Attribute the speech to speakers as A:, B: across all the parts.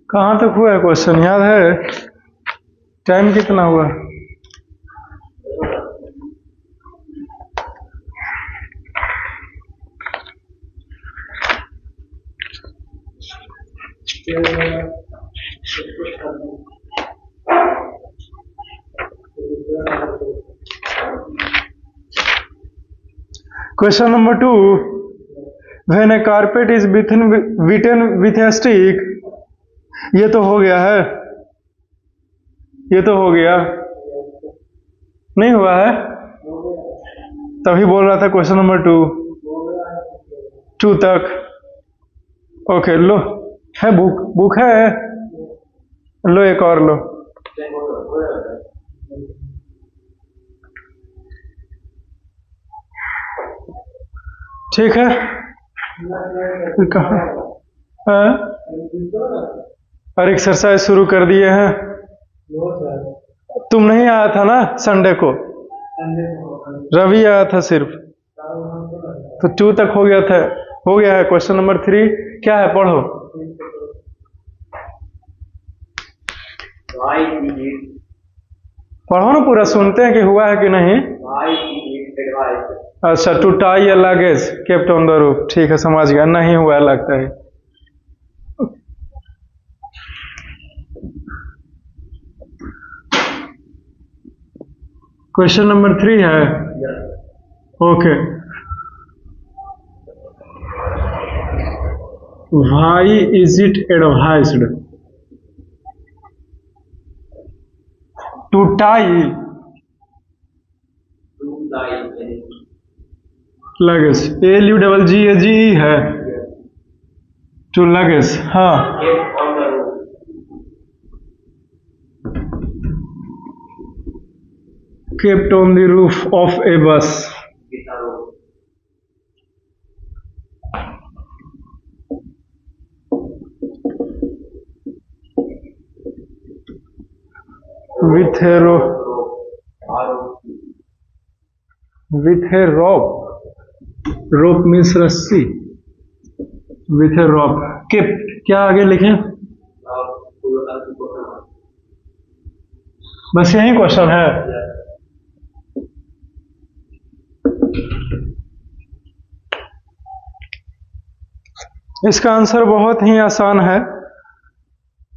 A: कहाँ तक हुआ है क्वेश्चन याद है? टाइम कितना हुआ? Question number 2, when A carpet is beaten with a stick, ये तो हो गया है, ये तो हो गया, नहीं हुआ है? तभी बोल रहा था क्वेश्चन नंबर 2 तक। ओके लो, है बुक है, लो एक और लो। ठीक है, कहाँ और एक्सरसाइज शुरू कर दिए हैं। तुम नहीं आया था ना संडे को, रवि आया था सिर्फ, तो 2 तक हो गया था, हो गया है। क्वेश्चन नंबर 3 क्या है, पढ़ो। पढ़ो ना पूरा, सुनते हैं कि हुआ है कि नहीं। अच्छा, to tie a luggage kept on the roof, ठीक है समझ गया, नहीं हुआ है लगता है। क्वेश्चन नंबर 3 है, okay. Why is it advised to tie luggage? LUGGAGE है, to luggage, हाँ। Kept on the roof of a bus. With a rope. Rope means रस्सी। With a rope. Kept, क्या आगे लिखें? बस यही क्वेश्चन है। इसका आंसर बहुत ही आसान है,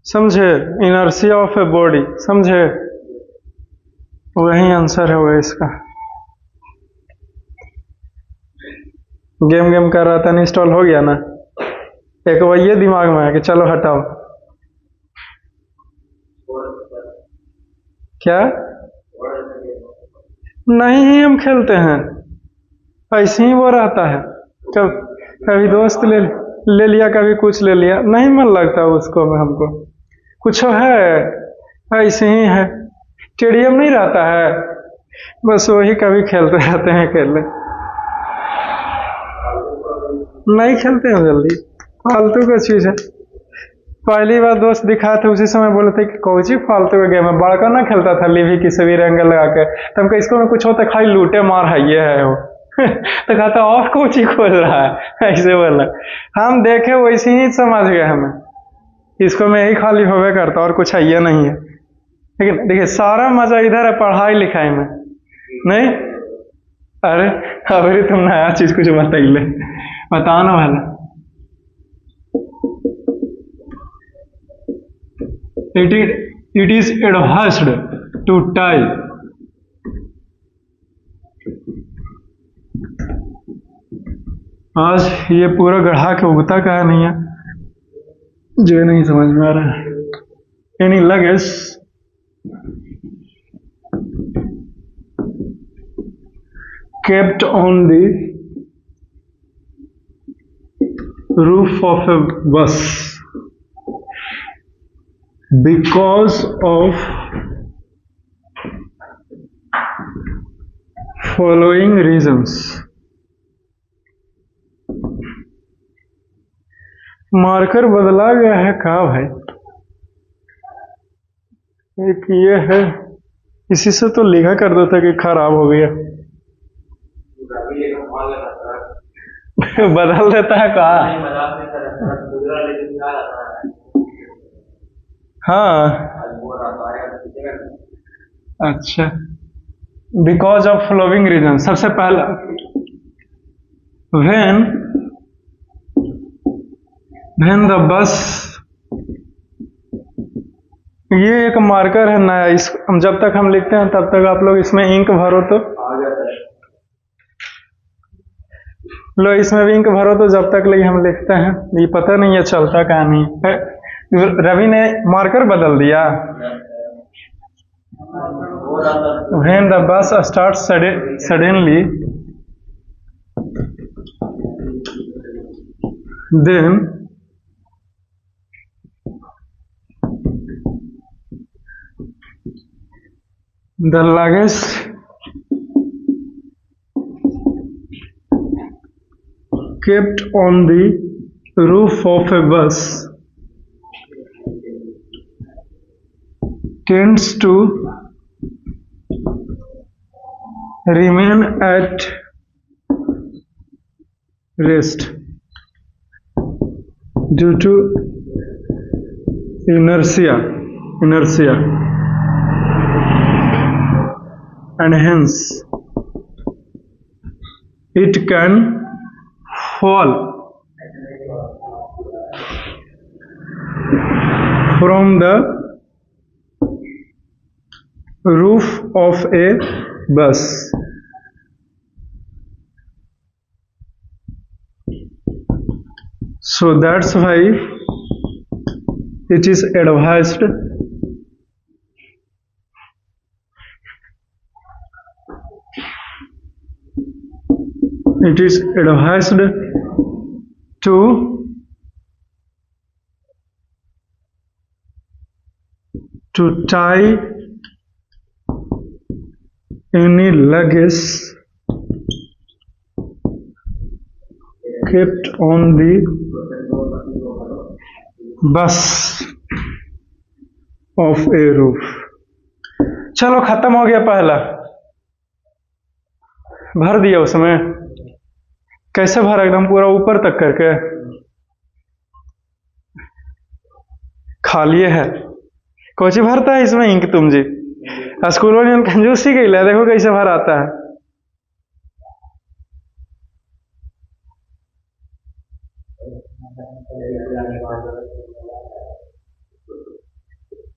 A: समझे, इनर्शिया ऑफ ए बॉडी, समझे, वही आंसर है वो इसका। गेम कर रहा था, इंस्टॉल हो गया ना, एक वही दिमाग में है कि चलो हटाओ। क्या नहीं ही हम खेलते हैं, ऐसे ही वो रहता है, कभी दोस्त ले लिया, कभी कुछ ले लिया, नहीं मन लगता उसको में, हमको कुछ है ऐसे ही है, स्टेडियम नहीं रहता है, बस वही कभी खेलते रहते हैं, खेल नहीं खेलते हैं जल्दी, फालतू का चीज है। पहली बार दोस्त दिखाए थे उसी समय बोले थे कि कौची फालतू का गेम है, बड़का ना खेलता था लिवी की सभी एंगल लगा के, तब का इसको में कुछ होता खाली लूटे मार है ये है वो तो कहता और कौची खोल रहा है, ऐसे बोला। हम देखे वैसे ही समझ गए हमें, इसको में यही खाली होवे करता और कुछ है ये नहीं है। लेकिन देखिए सारा मजा इधर है पढ़ाई लिखाई में, नहीं? अरे अभी तुम नया चीज कुछ बताओ ना वाला। It is advised to tie आज ये पूरा गढ़ा के उगता का है नहीं है, जो नहीं समझ में आ रहा है। Any luggage kept on the roof of a bus because of following reasons. Marker बदला गया है कहाँ भाई? एक ये है, इसी से तो लिखा कर देता कि खराब हो गया बदल देता है कहाँ? हाँ अच्छा, बिकॉज ऑफ फ्लोइंग रीजन। सबसे पहला व्हेन द बस, ये एक मार्कर है नया, इस जब तक हम लिखते हैं तब तक आप लोग इसमें इंक भरो तो लो, इसमें भी इंक भरो तो जब तक लगे हम लिखते हैं, ये पता नहीं है चलता कहाँ नहीं है। रवि ने मार्कर बदल दिया। When the bus start suddenly then the luggage kept on the roof of a bus tends to remain at rest due to inertia and hence it can fall from the roof of a bus. So that's why it is advised to tie any luggage kept on the bus of a roof. चलो खत्म हो गया पहला, भर दिया उसमें। कैसे भरा? एकदम पूरा ऊपर तक करके खाली है। कोची भरता है इसमें इंक तुम जी? स्कूल में कंजूसी गई है, देखो कैसे भराता है।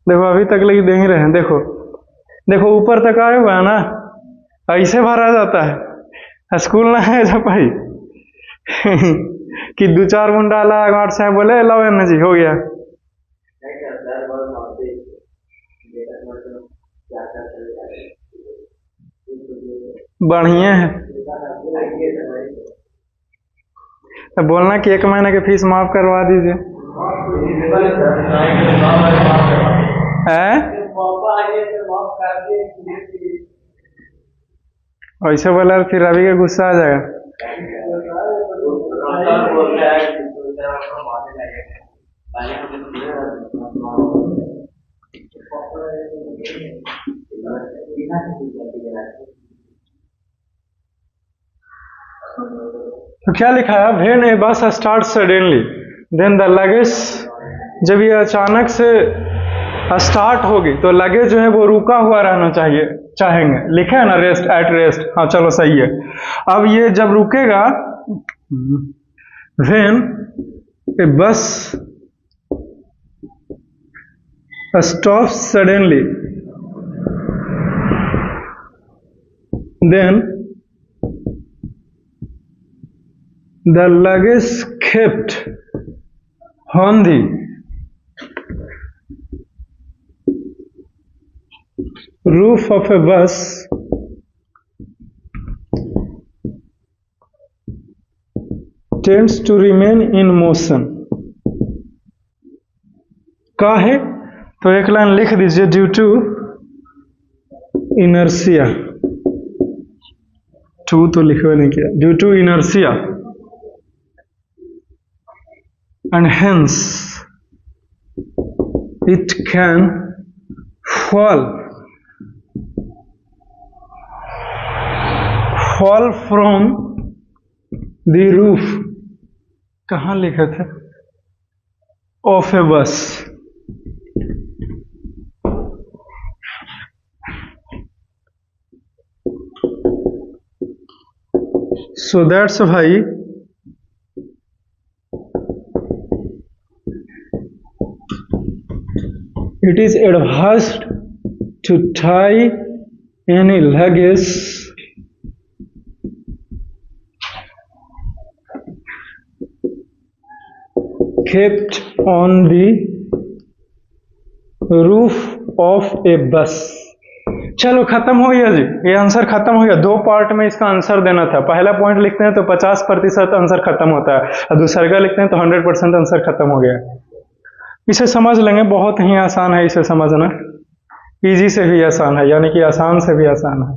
A: देखो अभी तक लगी दे ही रहे हैं। देखो देखो ऊपर तक आए हुआ है ना, ऐसे भरा जाता है। स्कूल ना है जब भाई कि दो चार मुंडा ला गांठ से बोले लो एम जी हो गया। बढ़िया है तो बोलना कि 1 महीने की फीस माफ करवा दीजिए। ऐसे बोला फिर रवि का गुस्सा आ जाएगा। तो क्या लिखा है? When a bus start suddenly then the luggage, जब ये अचानक से स्टार्ट होगी तो लगेज जो है वो रुका हुआ रहना चाहिए, चाहेंगे। लिखे है ना रेस्ट, एट रेस्ट। हाँ चलो सही है। अब ये जब रुकेगा, when a bus stop suddenly then the luggage kept on the roof of a bus tends to remain in motion. का है तो एक लाइन लिख दीजिए, ड्यू टू इनर्सिया। टू तो लिखवा नहीं किया, due to inertia and hence it can fall from the roof, कहाँ लिखा था, of a bus, So that's why it is advised to tie any luggage kept on the roof of a bus। चलो खत्म हो गया जी, ये answer खत्म हो गया। 2 पार्ट में इसका आंसर देना था। पहला पॉइंट लिखते हैं तो 50% आंसर खत्म होता है, और दूसरे का लिखते हैं तो 100% आंसर खत्म हो गया। इसे समझ लेंगे, बहुत ही आसान है इसे समझना, इजी से भी आसान है, यानी कि आसान से भी आसान है।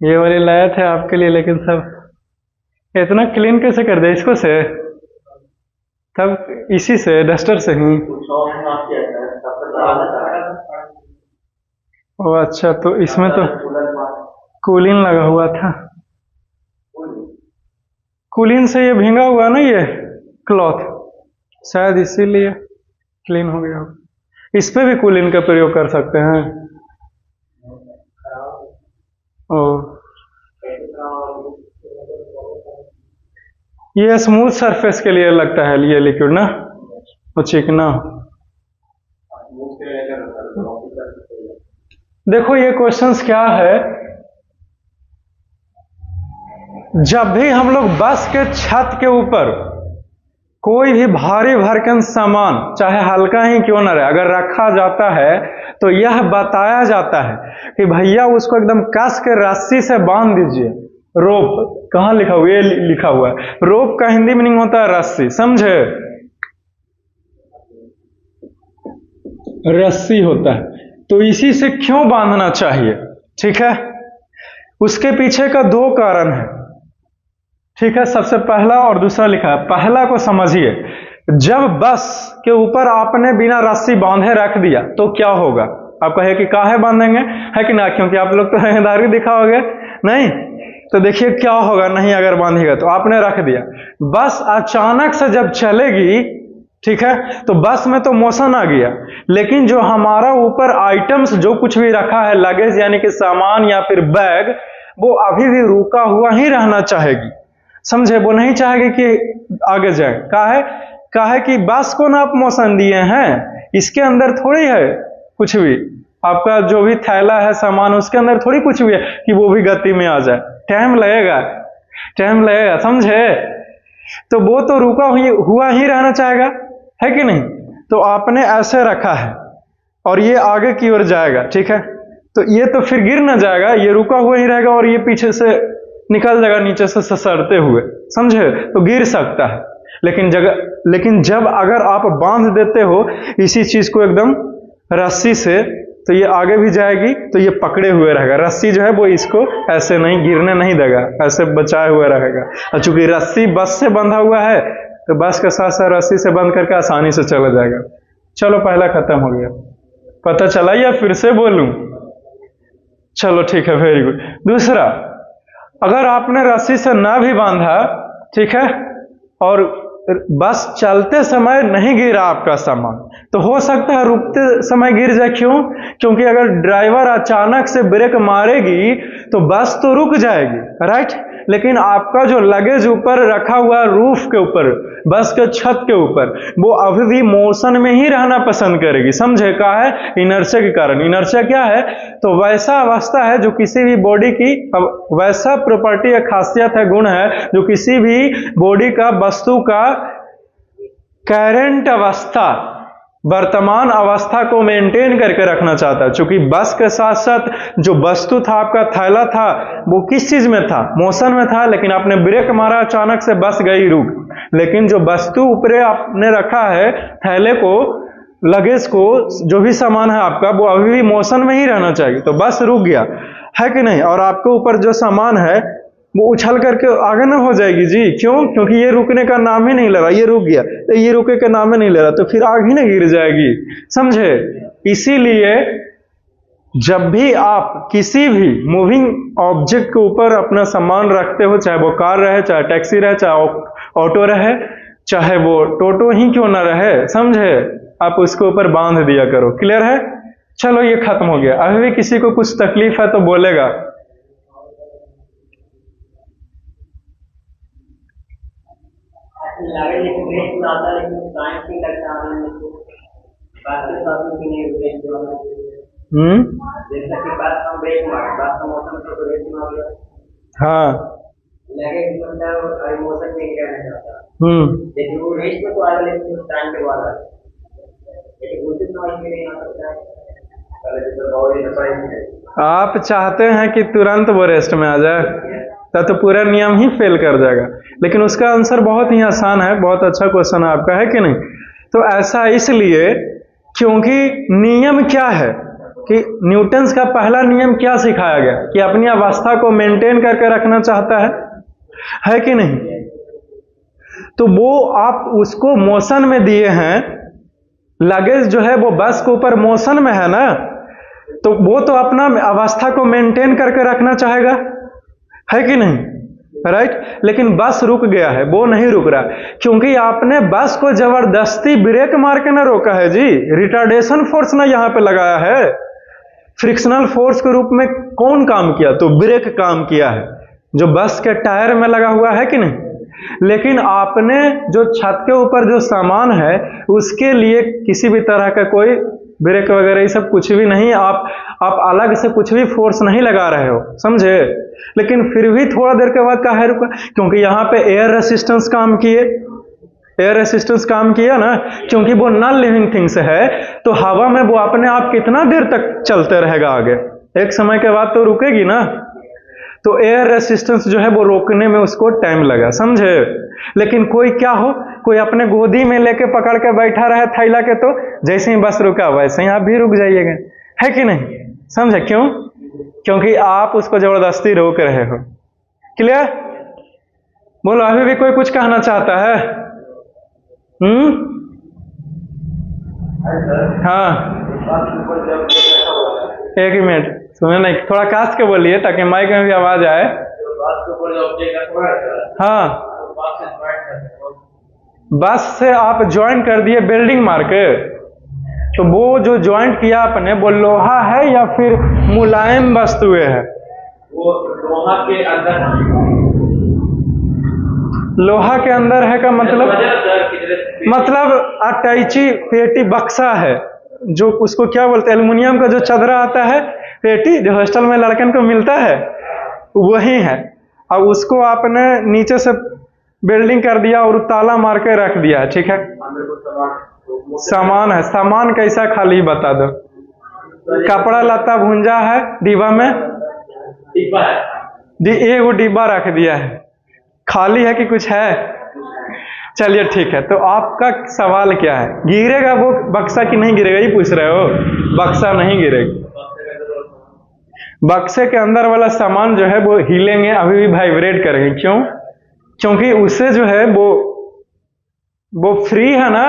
A: ये वाली लाया थे आपके लिए, लेकिन सब इतना क्लीन कैसे कर दे इसको से, तब इसी से डस्टर से ही। ओ अच्छा, तो इसमें तो कूलिंग लगा हुआ था, कूलिंग से ये भींगा हुआ ना ये क्लॉथ, शायद इसीलिए क्लीन हो गया। इस पे भी कूलिंग का प्रयोग कर सकते हैं। ओ ये स्मूथ सरफेस के लिए लगता है ये लिक्विड ना, वो चिकना। देखो ये क्वेश्चंस क्या है, जब भी हम लोग बस के छत के ऊपर कोई भी भारी भरकम सामान, चाहे हल्का ही क्यों न रहे, अगर रखा जाता है तो यह बताया जाता है कि भैया उसको एकदम कस के रस्सी से बांध दीजिए। रोप कहाँ लिखा हुआ, ये लिखा हुआ है। रोप का हिंदी मीनिंग होता है रस्सी, समझे, रस्सी होता है। तो इसी से क्यों बांधना चाहिए, ठीक है, उसके पीछे का 2 कारण है, ठीक है। सबसे पहला और दूसरा लिखा है। पहला को समझिए, जब बस के ऊपर आपने बिना रस्सी बांधे रख दिया तो क्या होगा। आप कहे कि काहे बांधेंगे, है कि ना, क्योंकि आप लोग तो समझदारी दिखाओगे नहीं, तो देखिए क्या होगा नहीं अगर बांधेगा तो। आपने रख दिया, बस अचानक से जब चलेगी, ठीक है, तो बस में तो मोशन आ गया, लेकिन जो हमारा ऊपर आइटम्स जो कुछ भी रखा है, लगेज यानी कि सामान या फिर बैग, वो अभी भी रुका हुआ ही रहना चाहेगी, समझे। वो नहीं चाहेगी कि आगे जाए। काहे कि बस को ना आप मोशन दिए हैं, इसके अंदर थोड़ी है कुछ भी, आपका जो भी थैला है सामान, उसके अंदर थोड़ी कुछ भी है कि वो भी गति में आ जाए। टाइम लगेगा, समझे। तो वो तो रुका हुआ ही रहना चाहेगा, है कि नहीं। तो आपने ऐसे रखा है और ये आगे की ओर जाएगा, ठीक है, तो ये तो फिर गिर ना जाएगा, ये रुका हुआ ही रहेगा और ये पीछे से निकल जाएगा नीचे से ससरते हुए, समझे, तो गिर सकता है। लेकिन जब अगर आप बांध देते हो इसी चीज को एकदम रस्सी से, तो ये आगे भी जाएगी, तो ये पकड़े हुए रहेगा। रस्सी जो है वो इसको ऐसे नहीं गिरने नहीं देगा, ऐसे बचाए हुए रहेगा। और चूंकि रस्सी बस से बंधा हुआ है, तो बस के साथ साथ रस्सी से बंद करके आसानी से चला जाएगा। चलो पहला खत्म हो गया, पता चला या फिर से बोलूं। चलो ठीक है, वेरी गुड। दूसरा, अगर आपने रस्सी से ना भी बांधा, ठीक है, और बस चलते समय नहीं गिरा आपका सामान, तो हो सकता है रुकते समय गिर जाए। क्यों? क्योंकि अगर ड्राइवर अचानक से ब्रेक मारेगी तो बस तो रुक जाएगी, राइट। लेकिन आपका जो लगेज ऊपर रखा हुआ रूफ के ऊपर, बस के छत के ऊपर, वो अभी भी मोशन में ही रहना पसंद करेगी, समझे। का है इनर्शिया के कारण। इनर्शिया क्या है? तो वैसा अवस्था है जो किसी भी बॉडी की, वैसा प्रॉपर्टी या खासियत है, गुण है, जो किसी भी बॉडी का, वस्तु का करंट अवस्था, वर्तमान अवस्था को मेंटेन करके रखना चाहता है। चूंकि बस के साथ साथ जो वस्तु था, आपका थैला था, वो किस चीज में था? मोशन में था। लेकिन आपने ब्रेक मारा, अचानक से बस गई रुक। लेकिन जो वस्तु ऊपर आपने रखा है, थैले को, लगेज को, जो भी सामान है आपका, वो अभी भी मोशन में ही रहना चाहिए। तो बस रुक गया, है कि नहीं। और आपके ऊपर जो सामान है वो उछल करके आगे ना हो जाएगी जी। क्यों? क्योंकि ये रुकने का नाम ही नहीं ले रहा। ये रुक गया तो ये रुके का नाम ही नहीं ले रहा, तो फिर आग ही ना गिर जाएगी, समझे। इसीलिए जब भी आप किसी भी मूविंग ऑब्जेक्ट के ऊपर अपना सामान रखते हो, चाहे वो कार रहे, चाहे टैक्सी रहे, चाहे ऑटो रहे, चाहे वो टोटो ही क्यों ना रहे, समझे, आप उसके ऊपर बांध दिया करो। क्लियर है? चलो ये खत्म हो गया। अभी भी किसी को कुछ तकलीफ है तो बोलेगा। हाँ लेकिन वो रेस में तो आ गया, लेकिन टाइम के बाद आप चाहते हैं कि तुरंत वो रेस्ट में आ जाए, तब तो पूरा नियम ही फेल कर जाएगा। लेकिन उसका आंसर बहुत ही आसान है, बहुत अच्छा क्वेश्चन है आपका, है कि नहीं? तो ऐसा इसलिए क्योंकि नियम क्या है कि न्यूटन्स का पहला नियम क्या सिखाया गया कि अपनी अवस्था को मेंटेन करके रखना चाहता है कि नहीं? तो वो आप उसको मोशन में दिए हैं, लगेज जो है वो बस के ऊपर मोशन में है ना, तो वो तो अपना अवस्था को मेंटेन करके रखना चाहेगा, है कि नहीं? राइट? लेकिन बस रुक गया है, वो नहीं रुक रहा, क्योंकि आपने बस को जबरदस्ती ब्रेक मार के ना रोका है जी। रिटार्डेशन फोर्स ना यहां पे लगाया है, फ्रिक्शनल फोर्स के रूप में कौन काम किया? तो ब्रेक काम किया है, जो बस के टायर में लगा हुआ है कि नहीं? लेकिन आपने जो छत के ऊपर जो सामान है उसके लिए किसी भी तरह का कोई ब्रेक वगैरह ये सब कुछ भी नहीं, आप अलग से कुछ भी फोर्स नहीं लगा रहे हो, समझे? लेकिन फिर भी थोड़ा देर के बाद काहे रुका? क्योंकि यहाँ पे एयर रेसिस्टेंस काम किए, एयर रेसिस्टेंस काम किया ना, क्योंकि वो नॉन लिविंग थिंग्स है, तो हवा में वो अपने आप कितना देर तक चलते रहेगा आगे, एक समय के बाद तो रुकेगी ना। तो एयर रेसिस्टेंस जो है वो रोकने में उसको टाइम लगा, समझे? लेकिन कोई क्या हो, कोई अपने गोदी में लेके पकड़ के बैठा रहे थैला के, तो जैसे ही बस रुका वैसे ही आप भी रुक जाइएगा, है कि नहीं? समझे? क्यों? क्योंकि आप उसको जबरदस्ती रोक रहे हो। क्लियर? बोलो, अभी भी कोई कुछ कहना चाहता है? हाँ, एक ही मिनट सुने, नहीं थोड़ा काश के बोलिए ताकि माइक में भी आवाज आए। हाँ, बस से आप ज्वाइंट कर दिए बिल्डिंग मार के, तो वो जो ज्वाइंट किया आपने वो लोहा है या फिर मुलायम वस्तुएं है? वो लोहा के अंदर, लोहा के अंदर है का मतलब अटैची पेटी बक्सा है, जो उसको क्या बोलते हैं, एल्युमिनियम का जो चदरा आता है पेटी, जो हॉस्टल में लड़कन को मिलता है, वही है। अब उसको आपने नीचे से बिल्डिंग कर दिया और ताला मार के रख दिया है, ठीक है? सामान है, सामान कैसा खाली बता दो। कपड़ा लत्ता भुंजा है डिब्बा में, एगो डिब्बा रख दिया है, खाली है कि कुछ है? चलिए ठीक है, तो आपका सवाल क्या है? गिरेगा वो बक्सा कि नहीं गिरेगा, ये पूछ रहे हो? बक्सा नहीं गिरेगा, बक्से के अंदर वाला सामान जो है वो हिलेंगे, अभी भी वाइब्रेट करेंगे। क्यों? क्योंकि उससे जो है वो फ्री है ना,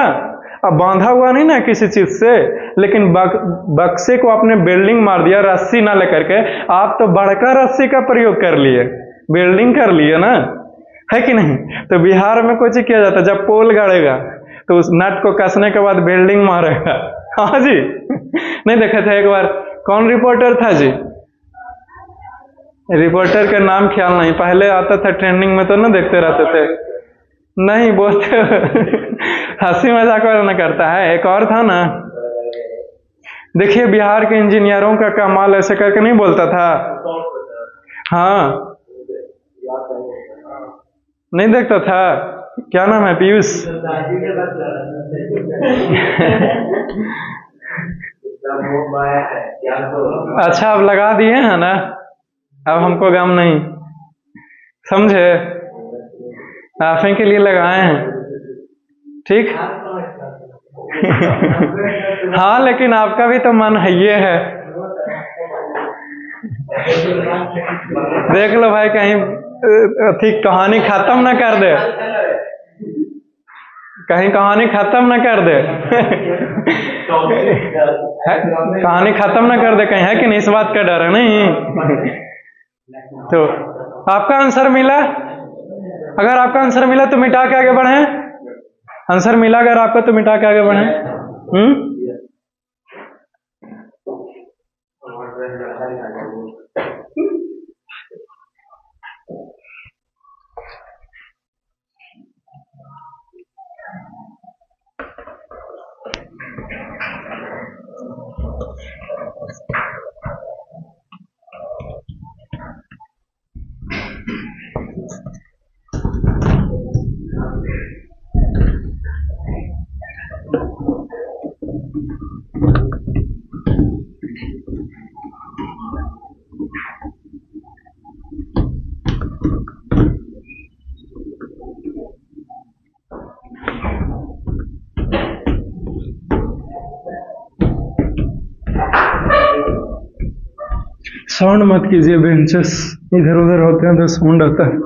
A: अब बांधा हुआ नहीं ना किसी चीज से। लेकिन बक्से को आपने बिल्डिंग मार दिया रस्सी ना लेकर के, आप तो बड़का रस्सी का प्रयोग कर लिए, बिल्डिंग कर लिए ना, है कि नहीं? तो बिहार में कोई चीज किया जाता है, जब पोल गाड़ेगा तो उस नट को कसने के बाद बिल्डिंग मारेगा। हाँ जी, नहीं देखे थे एक बार? कौन रिपोर्टर था जी? रिपोर्टर का नाम ख्याल नहीं, पहले आता था ट्रेंडिंग में तो ना देखते रहते थे। नहीं बोलते हंसी मजाक वाला ना करता है, एक और था ना, देखिए बिहार के इंजीनियरों का कमाल ऐसे करके नहीं बोलता था। हाँ, नहीं देखता था, क्या नाम है? पीयूष। अच्छा, अब लगा दिए हैं ना, अब हमको गम नहीं, समझे? आप ही के लिए लगाए हैं, ठीक? हाँ, लेकिन आपका भी तो मन है, ये है। देख लो भाई, कहीं ठीक कहानी खत्म ना कर दे, कहीं कहानी खत्म ना कर दे। कहानी खत्म ना कर दे कहीं, है कि नहीं? इस बात का डर है नहीं? तो आपका आंसर मिला? अगर आपका आंसर मिला तो मिटा के आगे बढ़े। आंसर मिला अगर आपका तो मिटा के आगे बढ़े। साउंड मत कीजिए, बेंचेस इधर उधर होते हैं तो साउंड आता है।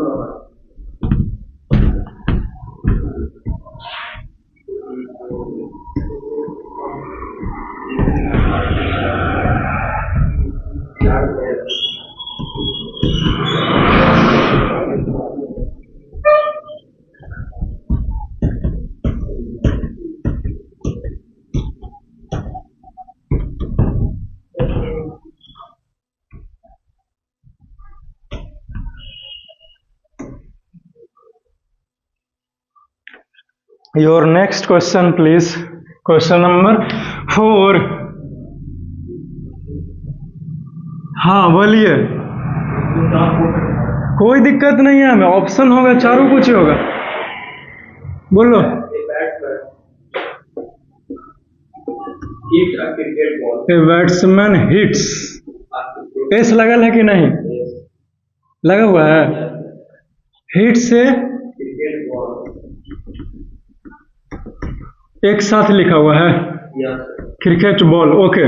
A: Your next question, please. Question number 4. हाँ बोलिए। कोई दिक्कत नहीं है हमें, ऑप्शन होगा, चारों कुछ ही होगा। बोलो। A batsman hits. एस लगल है कि नहीं? लगा हुआ है। हिट से एक साथ लिखा हुआ है। Cricket ball. Okay.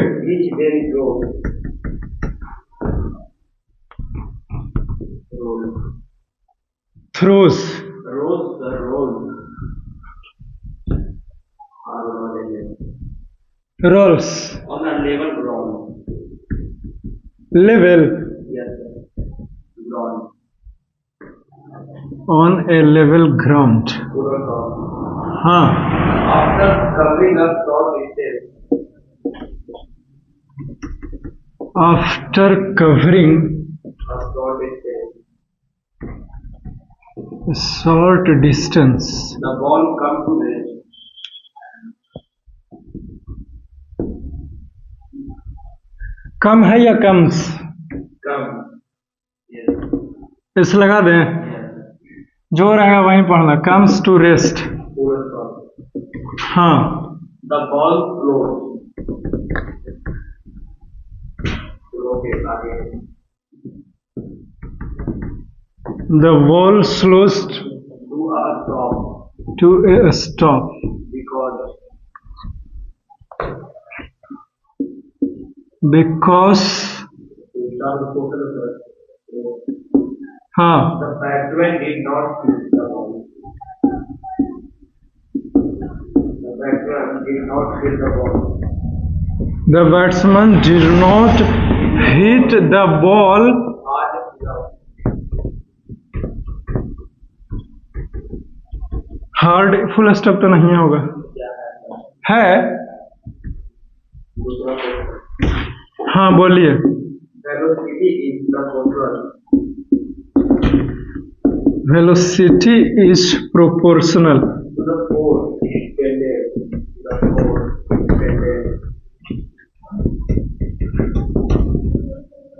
A: Throws. Rolls. Level. On a level ground. हाँ। After covering a short distance. After covering a short distance. The ball comes to rest. कम है या कम्स? कम। इस लगा दें। जो रहेगा वहीं पढ़ना। Comes to rest. हाँ। The ball flows. The ball slows to a stop. Because हाँ। The batsman did not hit the ball. The batsman did not hit the ball. Hard full stop तो नहीं होगा। है। हाँ बोलिए। Velocity is proportional to the force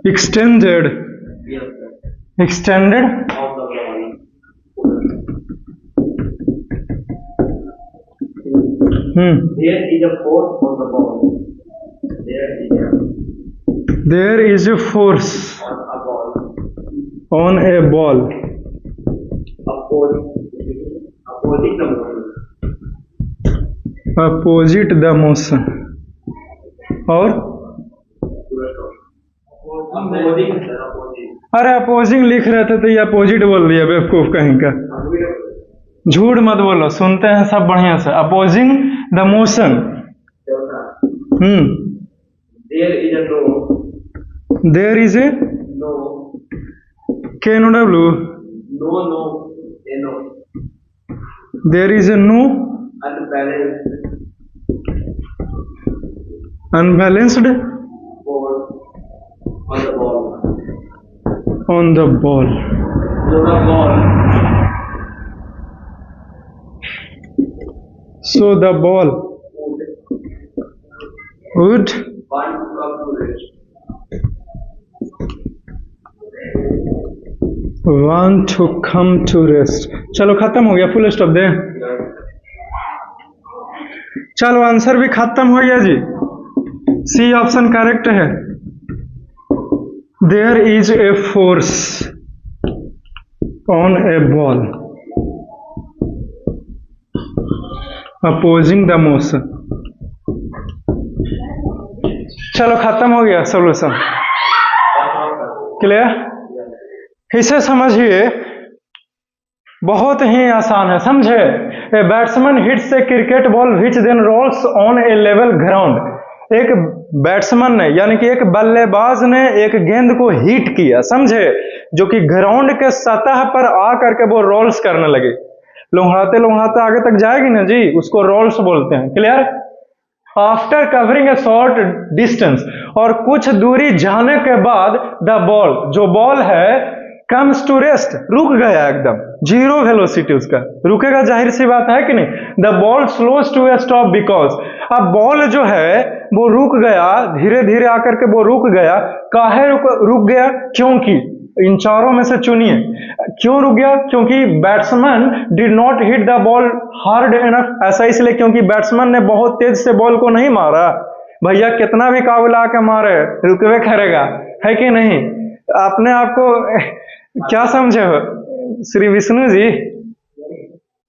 A: extended of the ball. There is a force on the ball. There is a force on a ball. Opposite the motion. और अरे opposing लिख रहे थे तो ये अपोजिट बोल दिया बेवकूफ कहीं का। झूठ मत बोलो, सुनते हैं सब बढ़िया से। Opposing the motion. There is a can W. There is a no unbalanced on the ball. on the ball. So the ball would want to come to rest. चलो खत्म हो गया, फुल स्टॉप दे। चलो आंसर भी खत्म हो गया जी, सी ऑप्शन करेक्ट है। There is a force on a ball opposing the motion. चलो खत्म हो गया सॉल्यूशन, क्लियर। इसे समझिए, बहुत ही आसान है, समझे। A batsman hits a cricket ball which then rolls on a level ground. एक बैट्समैन ने यानी कि एक बल्लेबाज ने एक गेंद को हिट किया, समझे, जो कि ग्राउंड के सतह पर आ करके वो रोल्स करने लगे। लोंघाते लोंघाते आगे तक जाएगी ना जी, उसको रोल्स बोलते हैं, क्लियर। आफ्टर कवरिंग ए शॉर्ट डिस्टेंस, और कुछ दूरी जाने के बाद द बॉल, जो बॉल है, कम्स टू रेस्ट, रुक गया, एकदम जीरो वेलोसिटी उसका, रुकेगा, जाहिर सी बात है कि नहीं। The ball slows to a stop because, अब बॉल जो है वो रुक गया, धीरे धीरे आकर के वो रुक गया। काहे रुक गया? क्योंकि इन चारों में से चुनिए, क्यों रुक गया? क्योंकि batsman did not hit the ball hard enough. ऐसा इसलिए क्योंकि बैट्समैन ने बहुत तेज से बॉल को नहीं मारा। भैया कितना भी काबुल आके मारे, रुकवे करेगा, है कि नहीं। आपने आपको क्या समझे हो, श्री विष्णु जी,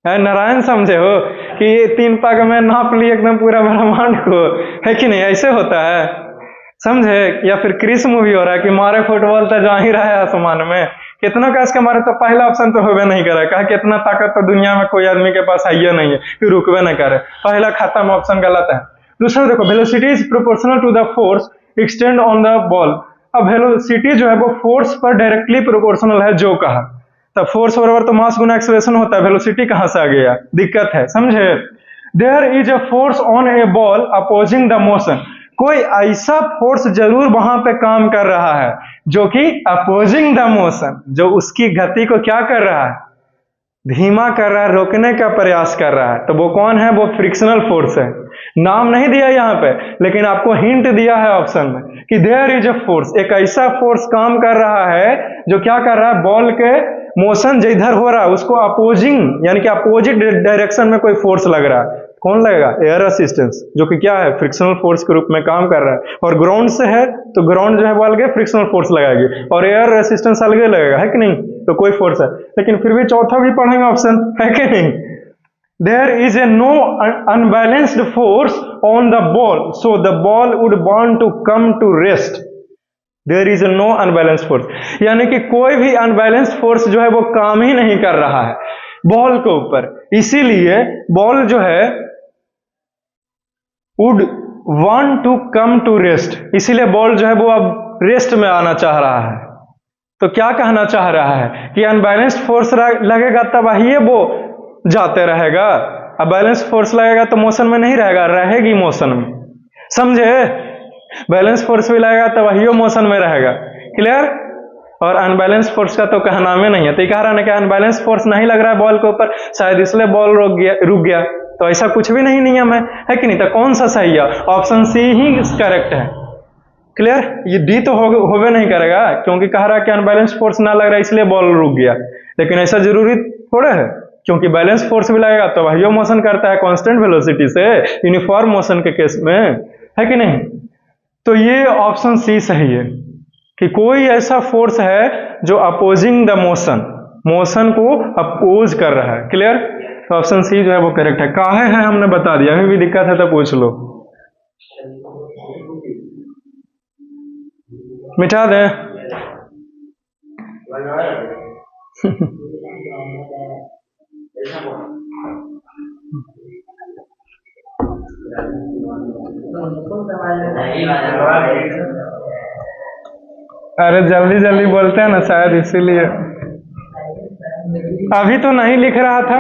A: नारायण समझे हो कि ये 3 पग में नाप लिए एकदम पूरा ब्रह्मांड को, है कि नहीं। ऐसे होता है, समझे। या फिर क्रिस मूवी हो रहा है कि मारे फुटबॉल तो जा ही रहा है आसमान में, कितना कैच के मारे, तो पहला ऑप्शन तो होबे नहीं करे। कहा कि इतना ताकत तो दुनिया में कोई आदमी के पास है नहीं है कि रुकवे नहीं करे, पहला खत्म, ऑप्शन गलत है। दूसरा देखो, velocity is proportional to the force extend on the ball. अब वेलोसिटी जो है वो फोर्स पर डायरेक्टली प्रोपोर्शनल है, जो कहा। तब फोर्स बराबर तो मास गुना एक्सेलरेशन होता है, वेलोसिटी कहां से आ गया, दिक्कत है, समझे। There is a force on a ball opposing the motion, कोई ऐसा फोर्स जरूर वहां पे काम कर रहा है जो कि अपोजिंग द मोशन, जो उसकी गति को क्या कर रहा है, धीमा कर रहा है, रोकने का प्रयास कर रहा है। तो वो कौन है? वो फ्रिक्शनल फोर्स है। नाम नहीं दिया यहाँ पे, लेकिन आपको हिंट दिया है ऑप्शन में कि देयर इज अ फोर्स, एक ऐसा फोर्स काम कर रहा है जो क्या कर रहा है, बॉल के मोशन जो इधर हो रहा है उसको अपोजिंग यानी कि अपोजिट डायरेक्शन में कोई फोर्स लग रहा है। कौन लगेगा? एयर रेसिस्टेंस, जो कि क्या है, फ्रिक्शनल फोर्स के रूप में काम कर रहा है। और ग्राउंड से है तो ग्राउंड जो है वो अलग फ्रिक्शनल फोर्स लगाएगी, और एयर रेसिस्टेंस अलग लगेगा, है कि नहीं। तो कोई फोर्स है, लेकिन फिर भी चौथा भी पढ़ेंगे ऑप्शन, है कि नहीं। There is a no unbalanced force on the ball so the ball would want to come to rest. There is a no unbalanced force, यानी कि कोई भी अनबैलेंस्ड फोर्स जो है वो काम ही नहीं कर रहा है बॉल के ऊपर, इसीलिए बॉल जो है would want to come to rest, इसीलिए बॉल जो है वो अब रेस्ट में आना चाह रहा है। तो क्या कहना चाह रहा है कि अनबैलेंस्ड फोर्स लगेगा तब ही वो जाते रहेगा, अब बैलेंस फोर्स लगेगा तो मोशन में नहीं रहेगा, रहेगी मोशन में, समझे। बैलेंस फोर्स भी लगेगा तब वही मोशन में रहेगा, क्लियर। और अनबैलेंस फोर्स का तो कहना में नहीं है, तो कह रहा है कि अनबैलेंस फोर्स नहीं लग रहा है बॉल के ऊपर, शायद इसलिए बॉल रुक गया। तो ऐसा कुछ भी नहीं नियम है कि नहीं। तो कौन सा सही है? ऑप्शन सी ही करेक्ट है, क्लियर। ये डी तो होवे नहीं करेगा, क्योंकि कह रहा है कि अनबैलेंस फोर्स ना लग रहा है इसलिए बॉल रुक गया, लेकिन ऐसा जरूरी थोड़ा है, क्योंकि बैलेंस फोर्स भी लगेगा तो वही मोशन करता है कांस्टेंट वेलोसिटी से, यूनिफॉर्म मोशन के केस में, है कि नहीं। तो ये ऑप्शन सी सही है कि कोई ऐसा फोर्स है जो अपोजिंग द मोशन को अपोज कर रहा है, क्लियर। तो ऑप्शन सी जो है वो करेक्ट है। काहे है हमने बता दिया, अभी भी दिक्कत है तो पूछ लो, मिटा दें। अरे जल्दी बोलते हैं ना शायद इसीलिए। अभी तो नहीं लिख रहा था,